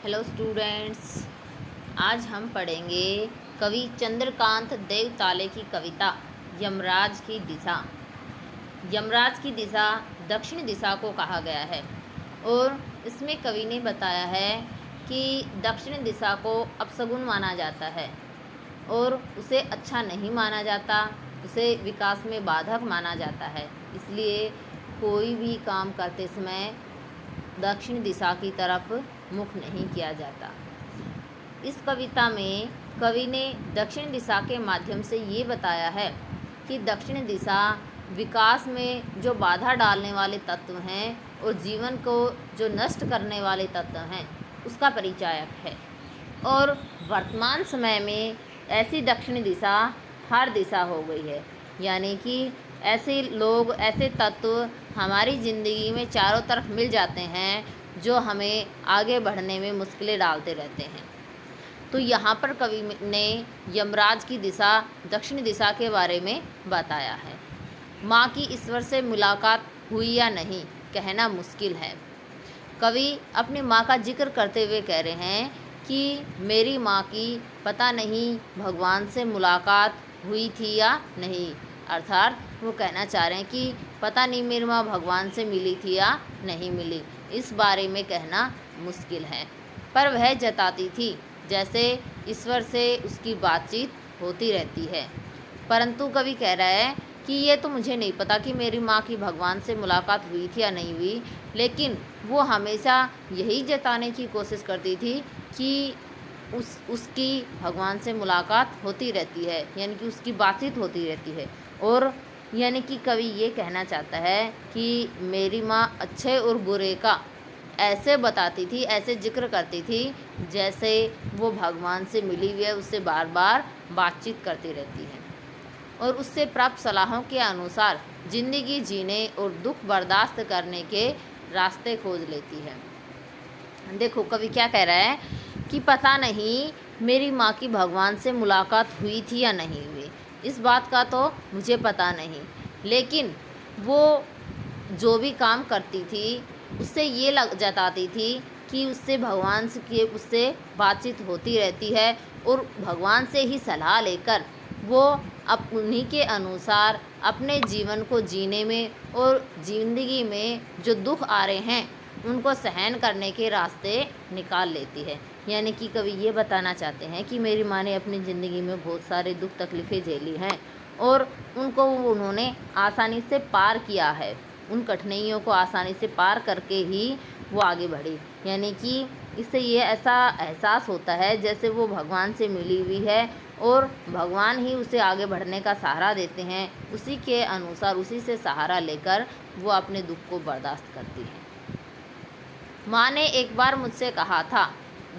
Hello students, आज हम पढ़ेंगे कवि चंद्रकांत देवताले की कविता यमराज की दिशा। यमराज की दिशा दक्षिण दिशा को कहा गया है और इसमें कवि ने बताया है कि दक्षिण दिशा को अपशगुन माना जाता है और उसे अच्छा नहीं माना जाता, उसे विकास में बाधक माना जाता है। इसलिए कोई भी काम करते समय दक्षिण दिशा की तरफ मुख नहीं किया जाता। इस कविता में कवि ने दक्षिण दिशा के माध्यम से ये बताया है कि दक्षिण दिशा विकास में जो बाधा डालने वाले तत्व हैं और जीवन को जो नष्ट करने वाले तत्व हैं उसका परिचायक है। और वर्तमान समय में ऐसी दक्षिण दिशा हर दिशा हो गई है, यानी कि ऐसे लोग, ऐसे तत्व हमारी ज़िंदगी में चारों तरफ मिल जाते हैं जो हमें आगे बढ़ने में मुश्किलें डालते रहते हैं। तो यहाँ पर कवि ने यमराज की दिशा दक्षिण दिशा के बारे में बताया है। माँ की ईश्वर से मुलाकात हुई या नहीं कहना मुश्किल है। कवि अपनी माँ का जिक्र करते हुए कह रहे हैं कि मेरी माँ की पता नहीं भगवान से मुलाकात हुई थी या नहीं, अर्थात वो कहना चाह रहे हैं कि पता नहीं मेरी माँ भगवान से मिली थी या नहीं मिली, इस बारे में कहना मुश्किल है। पर वह जताती थी जैसे ईश्वर से उसकी बातचीत होती रहती है। परंतु कवि कह रहा है कि ये तो मुझे नहीं पता कि मेरी माँ की भगवान से मुलाकात हुई थी या नहीं हुई, लेकिन वो हमेशा यही जताने की कोशिश करती थी कि उसकी भगवान से मुलाकात होती रहती है, यानी कि उसकी बातचीत होती रहती है। और यानी कि कवि ये कहना चाहता है कि मेरी माँ अच्छे और बुरे का ऐसे बताती थी, ऐसे जिक्र करती थी जैसे वो भगवान से मिली हुई है, उससे बार बार बातचीत करती रहती है और उससे प्राप्त सलाहों के अनुसार ज़िंदगी जीने और दुख बर्दाश्त करने के रास्ते खोज लेती है। देखो कवि क्या कह रहा है कि पता नहीं मेरी माँ की भगवान से मुलाकात हुई थी या नहीं हुई, इस बात का तो मुझे पता नहीं, लेकिन वो जो भी काम करती थी उससे ये जताती थी कि उससे भगवान से उससे बातचीत होती रहती है और भगवान से ही सलाह लेकर वो अब उन्हीं के अनुसार अपने जीवन को जीने में और ज़िंदगी में जो दुख आ रहे हैं उनको सहन करने के रास्ते निकाल लेती है। यानी कि कवि ये बताना चाहते हैं कि मेरी माँ ने अपनी ज़िंदगी में बहुत सारे दुख तकलीफ़ें झेली हैं और उनको उन्होंने आसानी से पार किया है, उन कठिनाइयों को आसानी से पार करके ही वो आगे बढ़ी। यानी कि इससे ये ऐसा एहसास होता है जैसे वो भगवान से मिली हुई है और भगवान ही उसे आगे बढ़ने का सहारा देते हैं, उसी के अनुसार उसी से सहारा लेकर वो अपने दुख को बर्दाश्त करती है। माँ ने एक बार मुझसे कहा था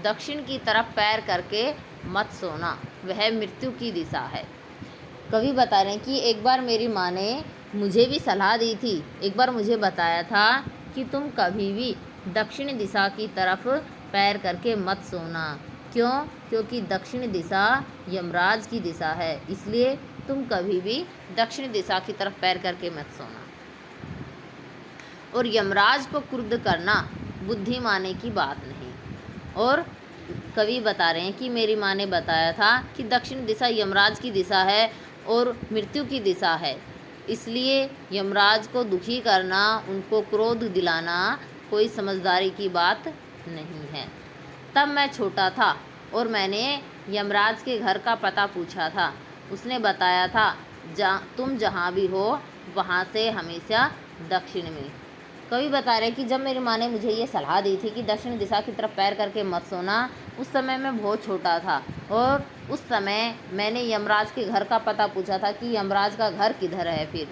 दक्षिण की तरफ पैर करके मत सोना, वह मृत्यु की दिशा है। कवि बता रहे हैं कि एक बार मेरी माँ ने मुझे भी सलाह दी थी, एक बार मुझे बताया था कि तुम कभी भी दक्षिण दिशा की तरफ पैर करके मत सोना। क्यों? क्योंकि दक्षिण दिशा यमराज की दिशा है, इसलिए तुम कभी भी दक्षिण दिशा की तरफ पैर करके मत सोना। और यमराज को क्रुद्ध करना बुद्धिमानी की बात नहीं। और कवि बता रहे हैं कि मेरी माँ ने बताया था कि दक्षिण दिशा यमराज की दिशा है और मृत्यु की दिशा है, इसलिए यमराज को दुखी करना, उनको क्रोध दिलाना कोई समझदारी की बात नहीं है। तब मैं छोटा था और मैंने यमराज के घर का पता पूछा था, उसने बताया था तुम जहाँ भी हो वहाँ से हमेशा दक्षिण में। कवि बता रहे कि जब मेरी माँ ने मुझे ये सलाह दी थी कि दक्षिण दिशा की तरफ पैर करके मत सोना, उस समय मैं बहुत छोटा था और उस समय मैंने यमराज के घर का पता पूछा था कि यमराज का घर किधर है। फिर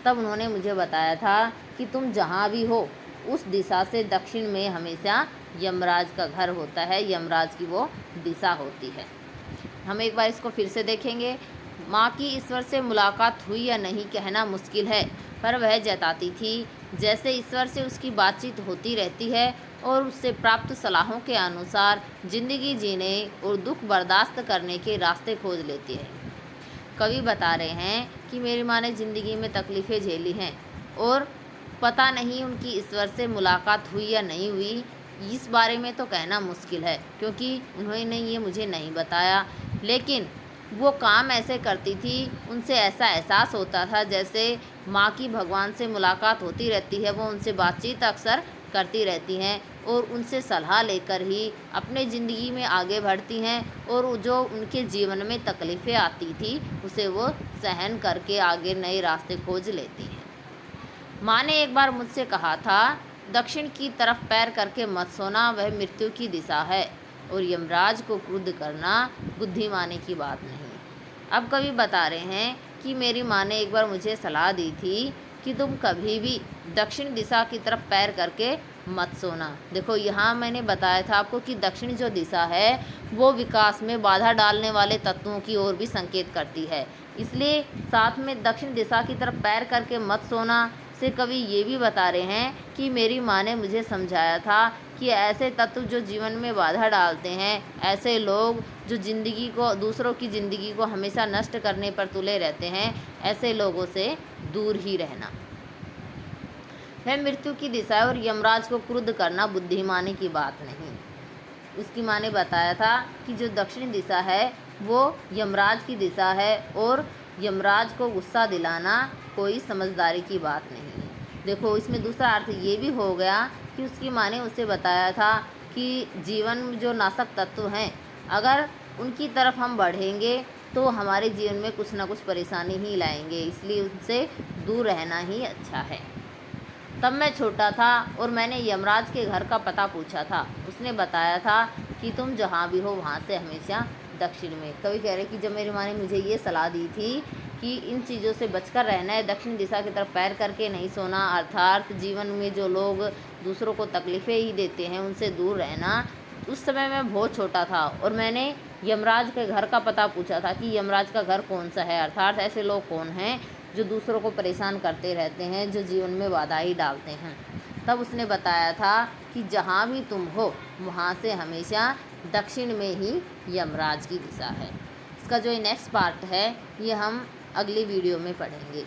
तब उन्होंने मुझे बताया था कि तुम जहाँ भी हो उस दिशा से दक्षिण में हमेशा यमराज का घर होता है, यमराज की वो दिशा होती है। हम एक बार इसको फिर से देखेंगे। माँ की ईश्वर से मुलाकात हुई या नहीं कहना मुश्किल है, पर वह जताती थी जैसे ईश्वर से उसकी बातचीत होती रहती है और उससे प्राप्त सलाहों के अनुसार ज़िंदगी जीने और दुख बर्दाश्त करने के रास्ते खोज लेती है। कवि बता रहे हैं कि मेरी माँ ने ज़िंदगी में तकलीफ़ें झेली हैं और पता नहीं उनकी ईश्वर से मुलाकात हुई या नहीं हुई, इस बारे में तो कहना मुश्किल है, क्योंकि उन्होंने ये मुझे नहीं बताया, लेकिन वो काम ऐसे करती थी, उनसे ऐसा एहसास होता था जैसे माँ की भगवान से मुलाकात होती रहती है। वो उनसे बातचीत अक्सर करती रहती हैं और उनसे सलाह लेकर ही अपने ज़िंदगी में आगे बढ़ती हैं, और जो उनके जीवन में तकलीफ़ें आती थी उसे वो सहन करके आगे नए रास्ते खोज लेती हैं। माँ ने एक बार मुझसे कहा था, दक्षिण की तरफ पैर करके मत सोना, वह मृत्यु की दिशा है, और यमराज को क्रुद्ध करना बुद्धिमानी की बात नहीं। अब कवि बता रहे हैं कि मेरी माँ ने एक बार मुझे सलाह दी थी कि तुम कभी भी दक्षिण दिशा की तरफ पैर करके मत सोना। देखो, यहाँ मैंने बताया था आपको कि दक्षिण जो दिशा है वो विकास में बाधा डालने वाले तत्वों की ओर भी संकेत करती है, इसलिए साथ में दक्षिण दिशा की तरफ पैर करके मत सोना से कवि ये भी बता रहे हैं कि मेरी माँ ने मुझे समझाया था कि ऐसे तत्व जो जीवन में बाधा डालते हैं, ऐसे लोग जो ज़िंदगी को, दूसरों की ज़िंदगी को हमेशा नष्ट करने पर तुले रहते हैं, ऐसे लोगों से दूर ही रहना। वह मृत्यु की दिशा है और यमराज को क्रुद्ध करना बुद्धिमानी की बात नहीं। उसकी माँ ने बताया था कि जो दक्षिणी दिशा है वो यमराज की दिशा है, और यमराज को गुस्सा दिलाना कोई समझदारी की बात नहीं है। देखो, इसमें दूसरा अर्थ ये भी हो गया कि उसकी माँ ने उसे बताया था कि जीवन में जो नाशक तत्व हैं, अगर उनकी तरफ हम बढ़ेंगे तो हमारे जीवन में कुछ ना कुछ परेशानी ही लाएंगे, इसलिए उनसे दूर रहना ही अच्छा है। तब मैं छोटा था और मैंने यमराज के घर का पता पूछा था। उसने बताया था कि तुम जहाँ भी हो वहाँ से हमेशा दक्षिण में। कवि कह रहे कि जब मेरी माँ ने मुझे ये सलाह दी थी कि इन चीज़ों से बचकर रहना है, दक्षिण दिशा की तरफ पैर करके नहीं सोना, अर्थात जीवन में जो लोग दूसरों को तकलीफ़ें ही देते हैं उनसे दूर रहना, उस समय मैं बहुत छोटा था और मैंने यमराज के घर का पता पूछा था कि यमराज का घर कौन सा है, अर्थात ऐसे लोग कौन हैं जो दूसरों को परेशान करते रहते हैं, जो जीवन में बाधा ही डालते हैं। तब उसने बताया था कि जहाँ भी तुम हो वहाँ से हमेशा दक्षिण में ही यमराज की दिशा है। इसका जो नेक्स्ट पार्ट है ये हम अगली वीडियो में पढ़ेंगे।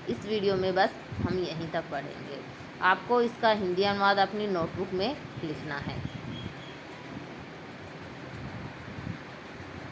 इस वीडियो में बस हम यहीं तक पढ़ेंगे। आपको इसका हिंदी अनुवाद अपनी नोटबुक में लिखना है।